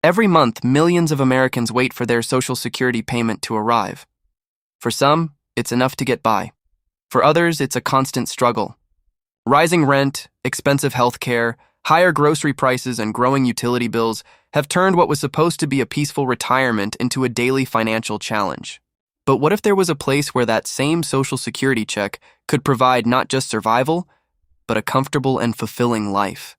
Every month, millions of Americans wait for their Social Security payment to arrive. For some, it's enough to get by. For others, it's a constant struggle. Rising rent, expensive health care, higher grocery prices, and growing utility bills have turned what was supposed to be a peaceful retirement into a daily financial challenge. But what if there was a place where that same Social Security check could provide not just survival, but a comfortable and fulfilling life?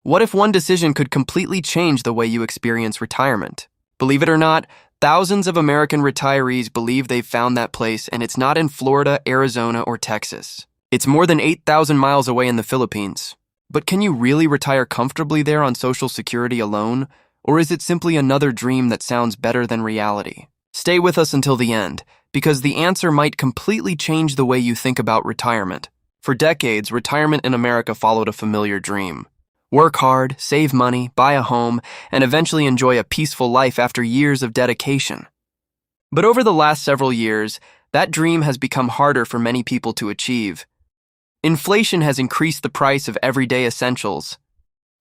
What if one decision could completely change the way you experience retirement? Believe it or not, thousands of American retirees believe they've found that place, and it's not in Florida, Arizona, or Texas. It's more than 8,000 miles away in the Philippines. But can you really retire comfortably there on Social Security alone? Or is it simply another dream that sounds better than reality? Stay with us until the end, because the answer might completely change the way you think about retirement. For decades, retirement in America followed a familiar dream. Work hard, save money, buy a home, and eventually enjoy a peaceful life after years of dedication. But over the last several years, that dream has become harder for many people to achieve. Inflation has increased the price of everyday essentials.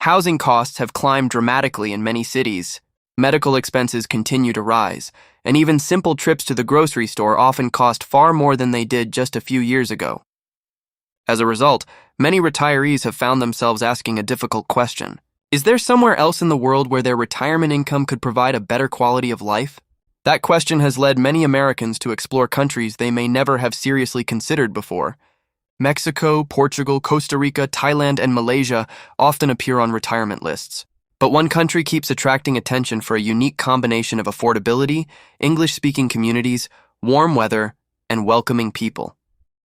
Housing costs have climbed dramatically in many cities. Medical expenses continue to rise, and even simple trips to the grocery store often cost far more than they did just a few years ago. As a result, many retirees have found themselves asking a difficult question. Is there somewhere else in the world where their retirement income could provide a better quality of life? That question has led many Americans to explore countries they may never have seriously considered before. Mexico, Portugal, Costa Rica, Thailand, and Malaysia often appear on retirement lists. But one country keeps attracting attention for a unique combination of affordability, English-speaking communities, warm weather, and welcoming people: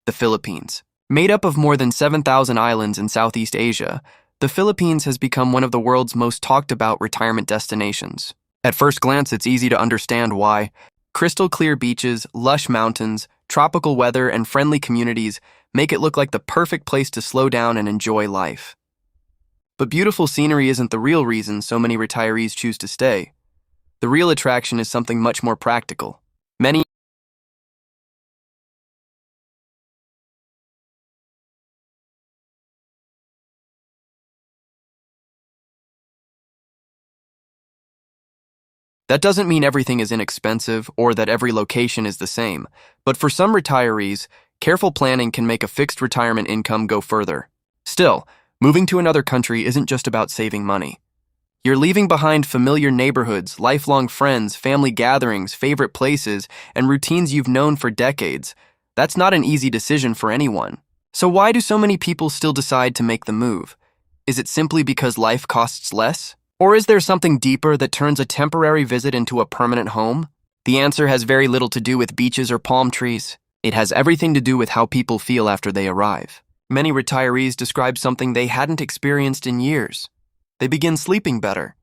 the Philippines. Made up of more than 7,000 islands in Southeast Asia, the Philippines has become one of the world's most talked about retirement destinations. At first glance, it's easy to understand why. Crystal-clear beaches, lush mountains, tropical weather, and friendly communities make it look like the perfect place to slow down and enjoy life. But beautiful scenery isn't the real reason so many retirees choose to stay. The real attraction is something much more practical. That doesn't mean everything is inexpensive or that every location is the same, but for some retirees, careful planning can make a fixed retirement income go further. Still, moving to another country isn't just about saving money. You're leaving behind familiar neighborhoods, lifelong friends, family gatherings, favorite places, and routines you've known for decades. That's not an easy decision for anyone. So why do so many people still decide to make the move? Is it simply because life costs less? Or is there something deeper that turns a temporary visit into a permanent home? The answer has very little to do with beaches or palm trees. It has everything to do with how people feel after they arrive. Many retirees describe something they hadn't experienced in years. They begin sleeping better.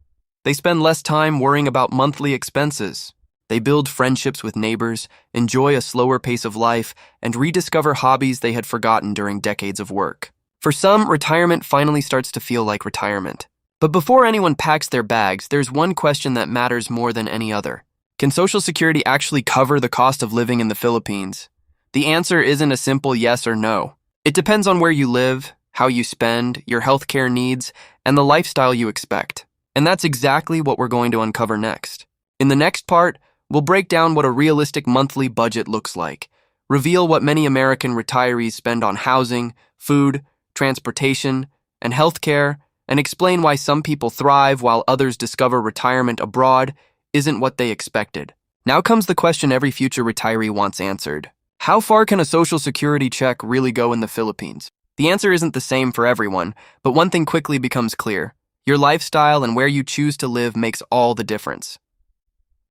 They spend less time worrying about monthly expenses. They build friendships with neighbors, enjoy a slower pace of life, and rediscover hobbies they had forgotten during decades of work. For some, retirement finally starts to feel like retirement. But before anyone packs their bags, there's one question that matters more than any other. Can Social Security actually cover the cost of living in the Philippines? The answer isn't a simple yes or no. It depends on where you live, how you spend, your healthcare needs, and the lifestyle you expect. And that's exactly what we're going to uncover next. In the next part, we'll break down what a realistic monthly budget looks like, reveal what many American retirees spend on housing, food, transportation, and healthcare, and explain why some people thrive while others discover retirement abroad isn't what they expected. Now comes the question every future retiree wants answered. How far can a Social Security check really go in the Philippines? The answer isn't the same for everyone, but one thing quickly becomes clear. Your lifestyle and where you choose to live makes all the difference.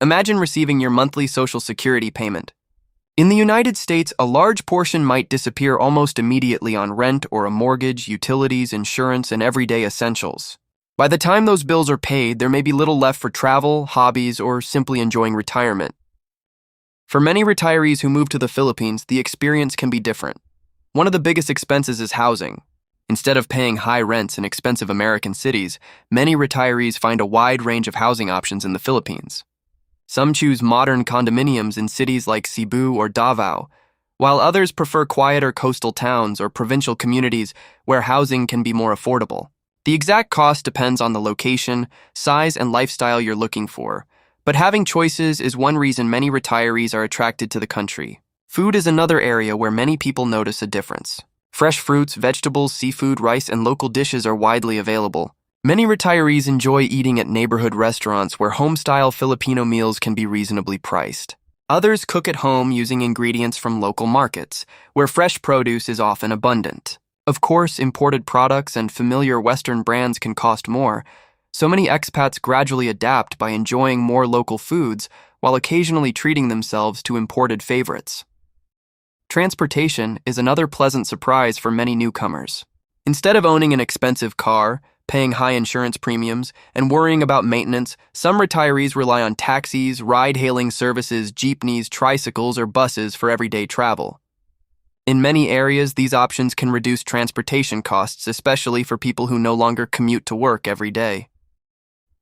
Imagine receiving your monthly Social Security payment. In the United States, a large portion might disappear almost immediately on rent or a mortgage, utilities, insurance, and everyday essentials. By the time those bills are paid, there may be little left for travel, hobbies, or simply enjoying retirement. For many retirees who move to the Philippines, the experience can be different. One of the biggest expenses is housing. Instead of paying high rents in expensive American cities, many retirees find a wide range of housing options in the Philippines. Some choose modern condominiums in cities like Cebu or Davao, while others prefer quieter coastal towns or provincial communities where housing can be more affordable. The exact cost depends on the location, size, and lifestyle you're looking for, but having choices is one reason many retirees are attracted to the country. Food is another area where many people notice a difference. Fresh fruits, vegetables, seafood, rice, and local dishes are widely available. Many retirees enjoy eating at neighborhood restaurants where home-style Filipino meals can be reasonably priced. Others cook at home using ingredients from local markets, where fresh produce is often abundant. Of course, imported products and familiar Western brands can cost more, so many expats gradually adapt by enjoying more local foods while occasionally treating themselves to imported favorites. Transportation is another pleasant surprise for many newcomers. Instead of owning an expensive car, paying high insurance premiums, and worrying about maintenance, some retirees rely on taxis, ride-hailing services, jeepneys, tricycles, or buses for everyday travel. In many areas, these options can reduce transportation costs, especially for people who no longer commute to work every day.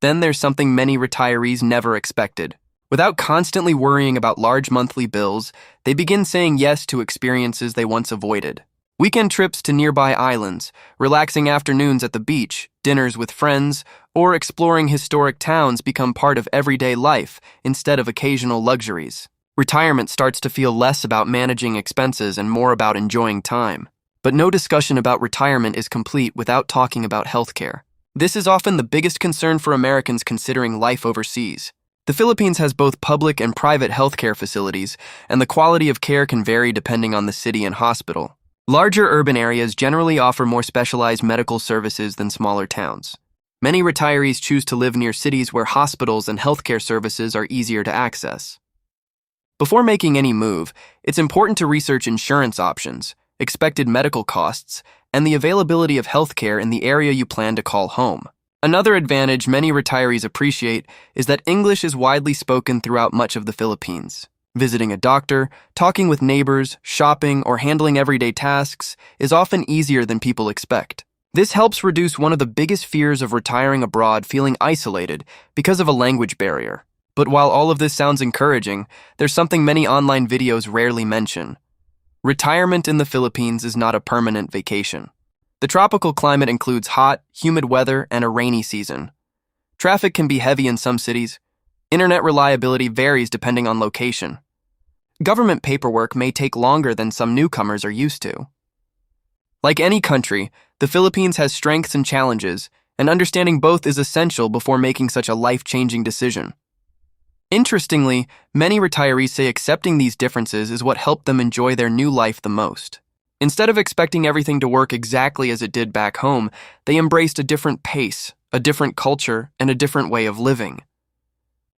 Then there's something many retirees never expected. Without constantly worrying about large monthly bills, they begin saying yes to experiences they once avoided. Weekend trips to nearby islands, relaxing afternoons at the beach, dinners with friends, or exploring historic towns become part of everyday life instead of occasional luxuries. Retirement starts to feel less about managing expenses and more about enjoying time. But no discussion about retirement is complete without talking about healthcare. This is often the biggest concern for Americans considering life overseas. The Philippines has both public and private healthcare facilities, and the quality of care can vary depending on the city and hospital. Larger urban areas generally offer more specialized medical services than smaller towns. Many retirees choose to live near cities where hospitals and healthcare services are easier to access. Before making any move, it's important to research insurance options, expected medical costs, and the availability of healthcare in the area you plan to call home. Another advantage many retirees appreciate is that English is widely spoken throughout much of the Philippines. Visiting a doctor, talking with neighbors, shopping, or handling everyday tasks is often easier than people expect. This helps reduce one of the biggest fears of retiring abroad, feeling isolated because of a language barrier. But while all of this sounds encouraging, there's something many online videos rarely mention. Retirement in the Philippines is not a permanent vacation. The tropical climate includes hot, humid weather and a rainy season. Traffic can be heavy in some cities. Internet reliability varies depending on location. Government paperwork may take longer than some newcomers are used to. Like any country, the Philippines has strengths and challenges, and understanding both is essential before making such a life-changing decision. Interestingly, many retirees say accepting these differences is what helped them enjoy their new life the most. Instead of expecting everything to work exactly as it did back home, they embraced a different pace, a different culture, and a different way of living.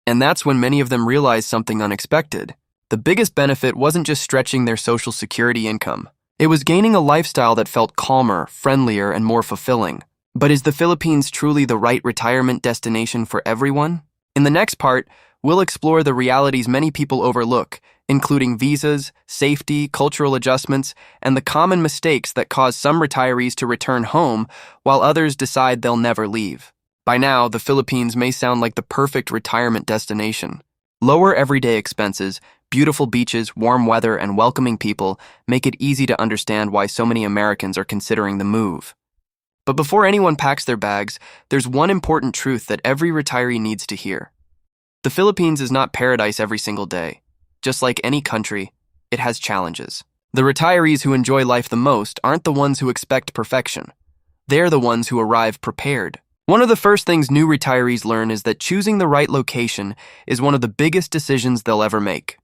And that's when many of them realized something unexpected. The biggest benefit wasn't just stretching their Social Security income. It was gaining a lifestyle that felt calmer, friendlier, and more fulfilling. But is the Philippines truly the right retirement destination for everyone? In the next part, we'll explore the realities many people overlook, including visas, safety, cultural adjustments, and the common mistakes that cause some retirees to return home while others decide they'll never leave. By now, the Philippines may sound like the perfect retirement destination. Lower everyday expenses, beautiful beaches, warm weather, and welcoming people make it easy to understand why so many Americans are considering the move. But before anyone packs their bags, there's one important truth that every retiree needs to hear. The Philippines is not paradise every single day. Just like any country, it has challenges. The retirees who enjoy life the most aren't the ones who expect perfection. They're the ones who arrive prepared. One of the first things new retirees learn is that choosing the right location is one of the biggest decisions they'll ever make.